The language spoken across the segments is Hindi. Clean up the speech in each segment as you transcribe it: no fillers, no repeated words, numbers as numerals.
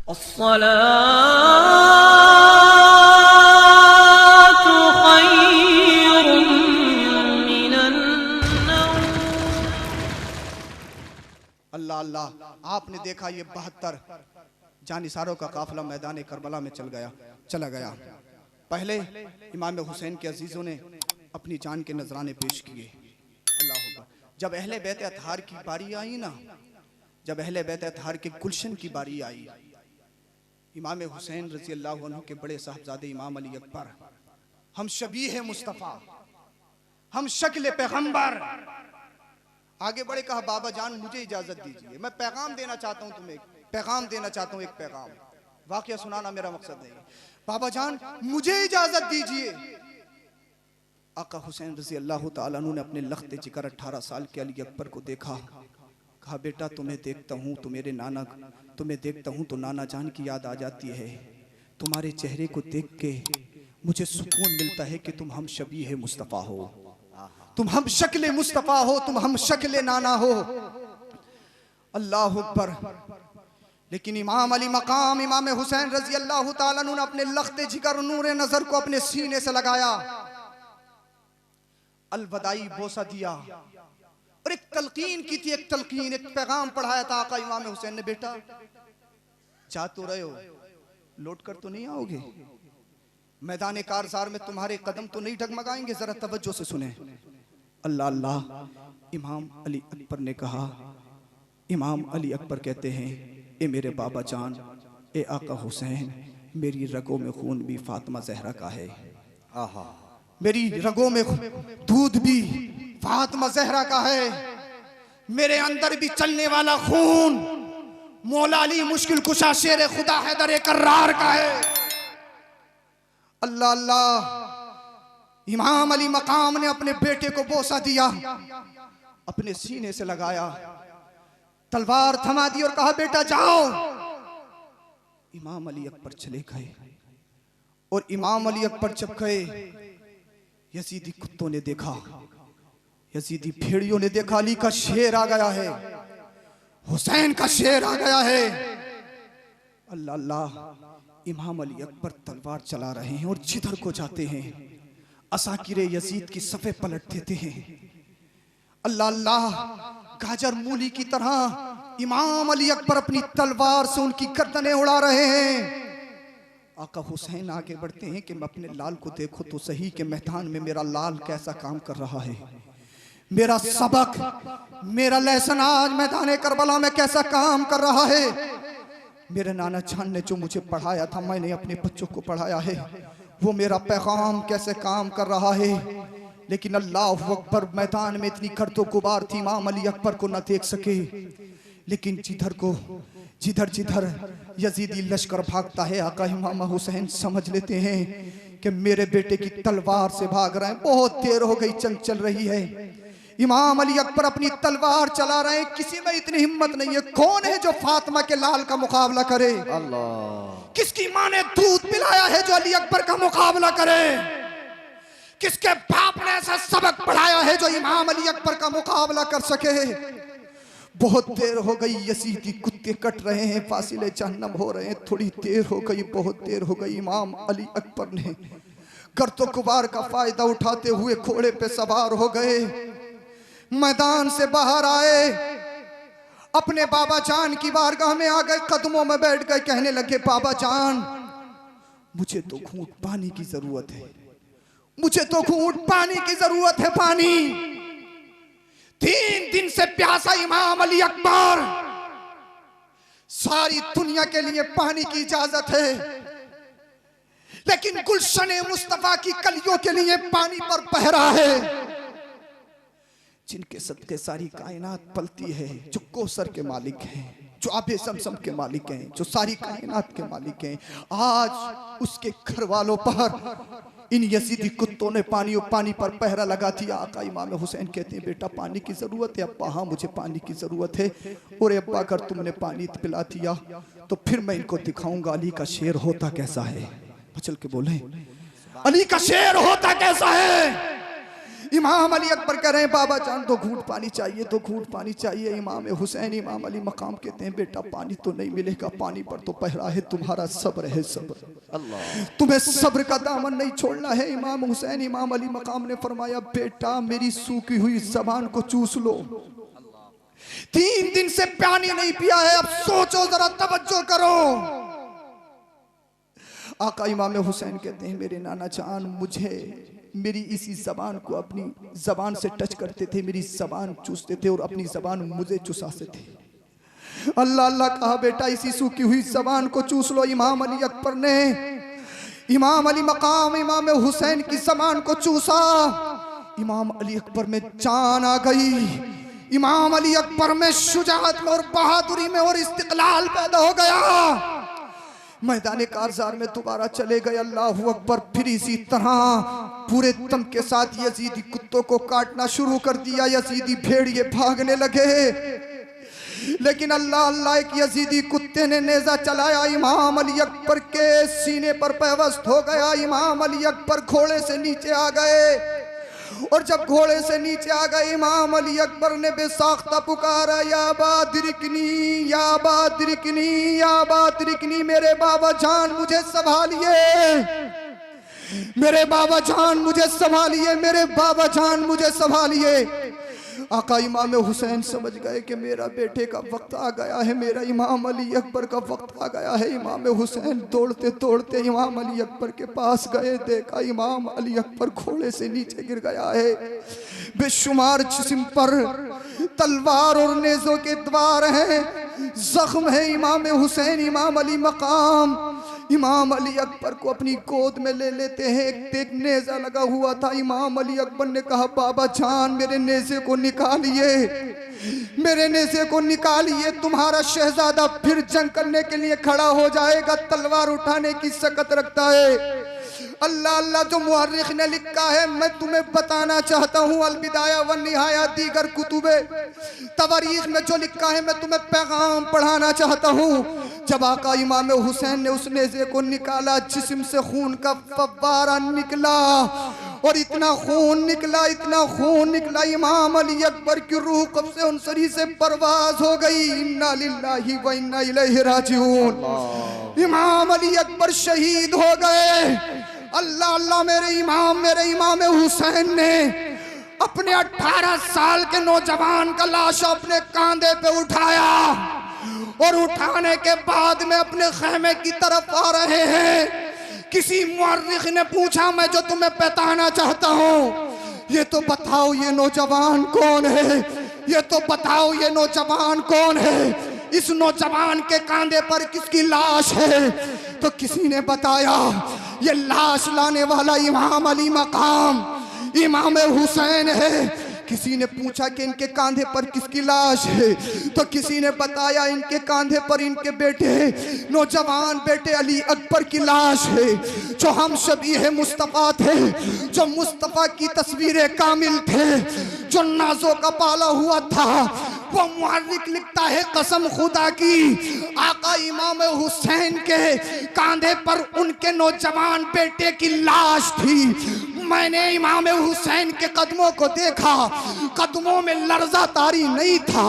अस्सलातु खैरुम मिनन नौम। अल्लाह अल्लाह, आपने देखा ये 72 जानिसारों का काफिला मैदान करबला में चला गया। पहले इमाम हुसैन के अजीजों ने अपनी जान के नजराने पेश किए। अल्लाह अकबर। जब अहले बैत अतहार की बारी आई ना, जब अहले बैत अतहार के गुलशन की बारी आई, इमाम हुसैन रजी अल्लाह अन्हु के बड़े साहबजादे इमाम अली अकबर, हम शबीह मुस्तफ़ा, हम शक्ल पैगंबर, आगे बढ़े कहा बाबा जान मुझे इजाजत दीजिए, मैं पैगाम देना चाहता हूं तुम्हें, पैगाम देना चाहता हूं, एक पैगाम, वाकया सुनाना मेरा मकसद नहीं। बाबा जान मुझे इजाजत दीजिए। आका हुसैन रजी अल्लाह तआला अन्हु ने अपने लख्ते जिगर 18 साल के अली अकबर को देखा, कहा बेटा तुम्हें देखता हूँ तो मेरे नाना, तुम्हें देखता हूँ तो नाना जान की याद आ जाती है, तुम्हारे चेहरे को देख के मुझे सुकून मिलता है कि तुम हम शबीह मुस्तफ़ा हो, तुम हम शक्ल मुस्तफ़ा हो, तुम हम शक्ल नाना हो। अल्लाह अकबर। लेकिन इमाम अली मकाम इमाम हुसैन रजी अल्लाह तआला अन्हु ने अपने लख्ते जिगर नूर नजर को अपने सीने से लगाया, अलवदाई बोसा दिया और एक तलकीन की थी, एक तलकीन, एक पैगाम पढ़ाया था आका इमाम हुसैन ने, बेटा जा तो रहे हो, लौट कर तो नहीं आओगे, मैदान कारज़ार में तुम्हारे कदम तो नहीं डगमगाएंगे, जरा तवज्जो से सुने। अल्लाह अल्लाह। इमाम अली अकबर ने कहा, इमाम अली अकबर कहते हैं, ए मेरे बाबा जान, ए आका हुसैन, मेरी रगों में खून भी फातिमा ज़हरा का है, आहा, मेरी रगों में दूध भी फातिमा ज़हरा का है, मेरे अंदर भी चलने वाला खून मौला अली मुश्किल कुशा शेर खुदा हैदर कर्रार का है। अल्लाह अल्लाह। इमाम अली मकाम ने अपने बेटे को बोसा दिया, अपने सीने से लगाया, तलवार थमा दी और कहा बेटा जाओ। इमाम अली अकबर चले गए और इमाम अली अकबर जब गए, यजीदी कुत्तों ने देखा, यजीदी भेड़ियों ने देखा, अली का शेर आ गया है, हुसैन का शेर आ गया है। अल्लाह अल्लाह। इमाम अली अकबर तलवार चला रहे हैं और जिधर को जाते हैं असाकिरे यजीद की सफ़े पलट देते हैं। अल्लाह अल्लाह। गाजर मूली की तरह इमाम अली अकबर अपनी तलवार से उनकी गर्दनें उड़ा रहे हैं। आका हुसैन आगे बढ़ते हैं कि मैं अपने लाल को देखो तो सही कि मैदान में मेरा लाल कैसा काम कर रहा है, मेरा सबक, मेरा लेसन आज मैदान करबला में कैसा काम कर रहा है। मेरे नाना जान ने जो मुझे पढ़ाया था, मैंने अपने बच्चों को पढ़ाया है, वो मेरा पैगाम कैसे काम कर रहा है। लेकिन अल्लाह अकबर, मैदान में इतनी गर्दो गुबार थी, इमाम अली अकबर को न देख सके। लेकिन जिधर जिधर यजीदी लश्कर भागता है, आका इमाम हुसैन समझ लेते हैं कि मेरे बेटे की तलवार से भाग रहे हैं, बहुत देर हो गई चल रही है। इमाम अली अकबर अपनी तलवार चला रहे हैं, किसी में इतनी हिम्मत नहीं है। कौन है जो फातिमा के लाल का मुकाबला करे? अल्लाह। किसकी माँ ने दूध पिलाया है जो अली अकबर का मुकाबला करे? किसके बाप ने ऐसा सबक पढ़ाया है जो इमाम अली अकबर का मुकाबला कर सके? बहुत देर हो गई, यजीदी कुत्ते कट रहे हैं, फासिले जहन्नम हो रहे हैं, थोड़ी देर हो गई, बहुत देर हो गई। इमाम अली अकबर ने गर्दो गुबार का फायदा उठाते हुए घोड़े पे सवार हो गए, मैदान से बाहर आए, अपने बाबा जान की बारगाह में आ गए, कदमों में बैठ गए, कहने लगे बाबा जान मुझे तो घूंट पानी की जरूरत है, मुझे तो घूंट पानी की जरूरत है, पानी। 3 दिन से प्यासा इमाम अली अकबर, सारी दुनिया के लिए पानी की इजाजत है, लेकिन गुलशन मुस्तफा की कलियों के लिए पानी पर पहरा है, जिनके सदके सारी कायनात पलती है, जो कौसर के मालिक हैं, जो आबे समसम के मालिक हैं, जो सारी कायनात के मालिक हैं। आज उसके घर वालों पर इन यजीदी कुत्तों ने पानी पर पहरा लगा दिया। आका इमाम हुसैन कहते हैं बेटा पानी की जरूरत है। अब्बा हाँ मुझे पानी की जरूरत है। और अब्बा अगर तुमने पानी पिला दिया तो फिर मैं इनको दिखाऊंगा अली का शेर होता कैसा है। चल के बोले अली का शेर होता कैसा है। इमाम अली अकबर कह रहे हैं बाबा जान तो घूंट पानी चाहिए, तो घूंट पानी चाहिए। इमाम हुसैन इमाम अली मकाम कहते हैं बेटा पानी तो नहीं मिलेगा, पानी पर तो पहरा है तुम्हारा सब्र है, सब्र अल्लाह, तुम्हें सब्र का दामन नहीं छोड़ना है। इमाम हुसैन इमाम अली मकाम ने फरमाया बेटा मेरी सूखी हुई जबान को चूस लो, 3 दिन से पानी नहीं पिया है, अब सोचो जरा, तवज्जो करो। आका इमाम हुसैन कहते हैं मेरे नाना जान मुझे मेरी इसी जबान को अपनी जबान से टच करते थे, मेरी जबान चूसते थे और अपनी जबान मुझे चुसाते थे। अल्लाह अल्लाह कहा बेटा इसी सूखी हुई जबान को चूस लो। इमाम अली अकबर ने इमाम अली मकाम इमाम हुसैन की जबान को चूसा। इमाम अली अकबर में जान आ गई, इमाम अली अकबर में शुजाअत में और बहादुरी में और इस्तिकलाल पैदा हो गया। मैदान कारजार में दोबारा चले गए। अल्लाह अकबर। फिर इसी तरह पूरे दम के साथ यजीदी कुत्तों को काटना शुरू कर दिया। यजीदी भेड़िए भागने लगे, लेकिन अल्लाह अल्लाह एक यजीदी कुत्ते ने नेजा चलाया, इमाम अली अकबर के सीने पर पैवस्त हो गया। इमाम अली अकबर घोड़े से नीचे आ गए और जब घोड़े से नीचे आ गए इमाम अली अकबर ने बेसाख्ता पुकारा या बादरिकनी या बादरिकनी या बादरिकनी, मेरे बाबा जान मुझे संभालिए, मेरे बाबा जान मुझे संभालिए, मेरे बाबा जान मुझे संभालिए। आका इमाम हुसैन समझ गए कि मेरा बेटे का वक्त आ गया है, मेरा इमाम अली अकबर का वक्त आ गया है। इमाम हुसैन दौड़ते दौड़ते इमाम अली अकबर के पास गए, देखा इमाम अली अकबर घोड़े से नीचे गिर गया है, बेशुमार जिस्म पर तलवार और नेज़ों के द्वार हैं, जख्म है। इमाम हुसैन इमाम अली मकाम इमाम अली अकबर को अपनी गोद में ले लेते हैं। एक नेज़ा लगा हुआ था। इमाम अली अकबर ने कहा बाबा जान मेरे नेज़े को निकालिए, मेरे नेज़े को निकालिए, तुम्हारा शहजादा फिर जंग करने के लिए खड़ा हो जाएगा, तलवार उठाने की सकत रखता है। अल्लाह अल्लाह जो मुअर्रिख ने लिखा है मैं तुम्हें बताना चाहता हूँ, अलबिदाया व निहाया दीगर कुतुबे तवारीख में जो लिखा है मैं तुम्हें पैगाम पढ़ाना चाहता हूँ। जब आका इमाम हुसैन ने उस नेज़े को निकाला, जिस्म से खून का फव्वारा निकला और इतना खून निकला, इतना खून निकला, इमाम अली अकबर की रूह कब्ज़े उनसरी से परवाज हो गई। इन्ना लिल्लाहि व इन्ना इलैहि राजिऊन। इमाम अली अकबर शहीद हो गए। अल्लाह अल्लाह मेरे इमाम हुसैन ने अपने 18 साल के नौजवान का लाश अपने कांधे पे उठाया और उठाने के बाद में अपने खेमे की तरफ आ रहे हैं। किसी मुअर्रिख ने पूछा मैं जो तुम्हें बताना चाहता हूँ, ये तो बताओ ये नौजवान कौन है, ये तो बताओ ये नौजवान कौन है, इस नौजवान के कांधे पर किसकी लाश है? तो किसी ने बताया ये लाश लाने वाला इमाम अली मकाम इमाम हुसैन है। किसी ने पूछा कि इनके कांधे पर किसकी लाश है? तो किसी ने बताया इनके कांधे पर इनके बेटे नौजवान बेटे अली अकबर की लाश है, जो हम शबीह मुस्तफ़ा थे, जो मुस्तफ़ा की तस्वीरें कामिल थे, जो नाजों का पाला हुआ था। वो मुअर्रिख लिखता है कसम खुदा की आका इमाम हुसैन के कांधे पर उनके नौजवान बेटे की लाश थी। मैंने इमाम हुसैन के कदमों को देखा, कदमों में लर्जा तारी नहीं था,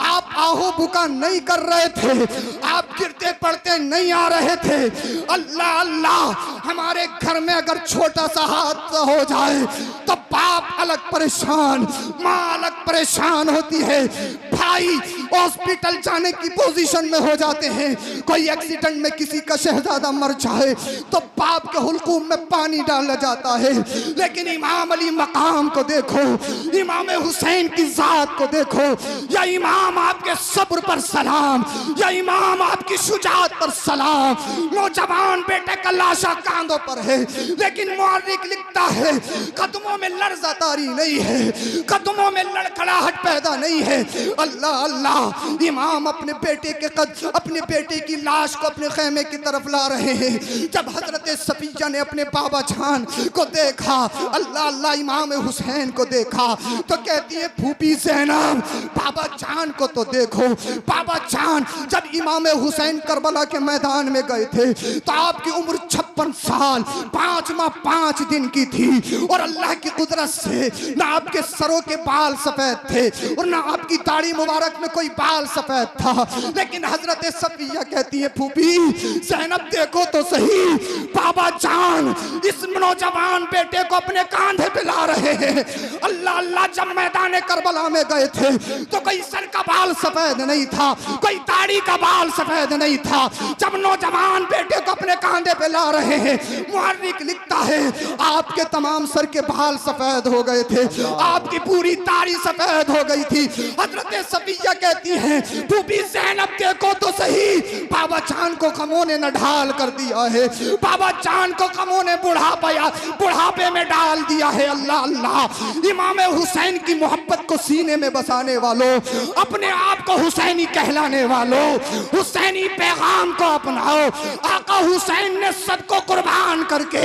आप आहो बुका नहीं कर रहे थे, आप गिरते पड़ते नहीं आ रहे थे। अल्लाह अल्लाह हमारे घर में अगर छोटा सा हादसा हो जाए तो बाप अलग परेशान, माँ अलग परेशान होती है, भाई हॉस्पिटल जाने की पोजीशन में हो जाते हैं। कोई एक्सीडेंट में किसी का शहजादा मर जाए तो बाप के हुल्कूम में पानी डाला जाता है, लेकिन इमाम अली मकाम को देखो, इमाम हुसैन की जात को देखो, या इमाम आपके सब्र पर सलाम, या इमाम आपकी शुजाअत पर सलाम। नौजवान बेटे का लाशा कांधों पर है, लेकिन मुअर्रिख लिखता है कदमों में लर्जा तारी नहीं है, कदमों में लड़खड़ाहट पैदा नहीं है। अल्लाह अल्लाह इमाम अपने बेटे के अपने बेटे की लाश को अपने खेमे की तरफ ला रहे हैं। जब हजरत सफिया ने अपने बाबा जान को देखा, अल्लाह अल्लाह इमाम हुसैन को देखा, तो कहती है फूफी ज़ैनब बाबा जान को तो देखो। बाबा जान जब इमाम हुसैन करबला के मैदान में गए थे तो आपकी उम्र 26 56 साल 5 माह 5 दिन की थी। और अल्लाह की कुदरत से ना आपके सरों के बाल सफेद थे और ना आपकी दाढ़ी मुबारक में कोई बाल सफेद था, लेकिन हजरत सफिया कहती है फूफी ज़ैनब देखो तो सही, बाबा जान इस नौजवान बेटे को अपने कांधे पे ला रहे हैं। अल्लाह अल्लाह, जब मैदान करबला में गए थे तो कोई सर का बाल सफेद नहीं था, कोई दाढ़ी का बाल सफेद नहीं था। जब नौजवान बेटे को अपने कांधे पे ला रहे हैं, मुहर्रिक लिखता है आपके तमाम सर के बाल सफेद हो गए थे, आपकी पूरी दाढ़ी सफेद हो गई थी। हजरत सफिया कहती है फूफी ज़ैनब देखो तो सही, बाबा जान को गमों ने न ढाल कर दिया है, बाबा जान को गमों ने बुढ़ापे में डाल दिया है। अल्लाह अल्लाह, इमाम हुसैन की मोहब्बत को सीने में बसाने वालों, अपने आप को हुसैनी कहलाने वालों, हुसैनी पैगाम को अपनाओ। आका हुसैन ने सबको कुर्बान करके,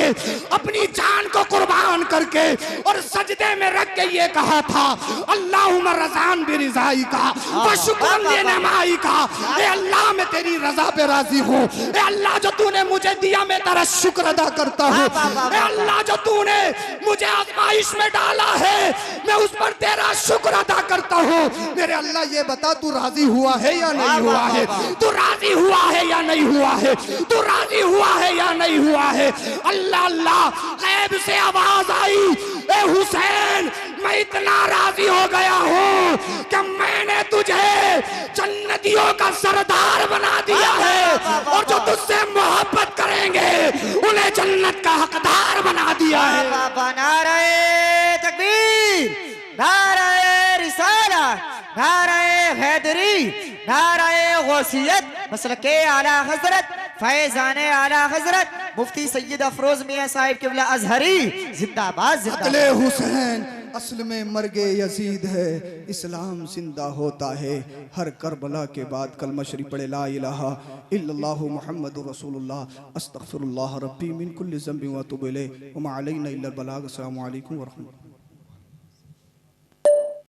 अपनी जान को कुर्बान करके और सजदे में रख के ये कहा था अल्लाहुम्मा रज़ान बिरिज़ाई का व शुक्रन लिनमाई का, ए अल्लाह मैं तेरी रजा पे राजी हूँ, ए अल्लाह जो तूने मुझे दिया मैं तेरा शुक्र अदा करता हूँ, ए अल्लाह जो तूने मुझे आज़माइश में डाला है मैं उस पर तेरा शुक्र अदा करता हूँ। मेरे अल्लाह ये बता तू राजी हुआ है या नहीं हुआ है, तू राजी हुआ है या नहीं हुआ है, तू राजी हुआ है या नहीं हुआ है। अल्लाह अल्लाह, गैब से आवाज आई ए हुसैन मैं इतना राजी हो गया हूँ कि मैंने तुझे जन्नतियों का सरदार बना दिया है और जो तुझसे मोहब्बत करेंगे उन्हें जन्नत का हकदार बना दिया है। नारे तकबीर, नारे रिसाला, नारे हैदरी, नारे गौसियत, मसलके आला हजरत फैजाने आला हजरत मुफ्ती सैयद अफरोज मियां साहिब किबला अजहरी जिंदाबाद जिंदाबाद। हुसैन असल में मर्गे यजीद है, इस्लाम जिंदा होता है। हर करबला के बाद कलमा शरीफ पढ़े ला इलाहा इल्लल्लाहु मुहम्मदुर रसूलुल्लाह अस्तगफिरुल्लाह रब्बी मिन कुल्ली ज़ंबि व अतूबु इलैहि व मा अलैना इल्लल बलाग। अस्सलामु अलैकुम व रहमतुल्लाह।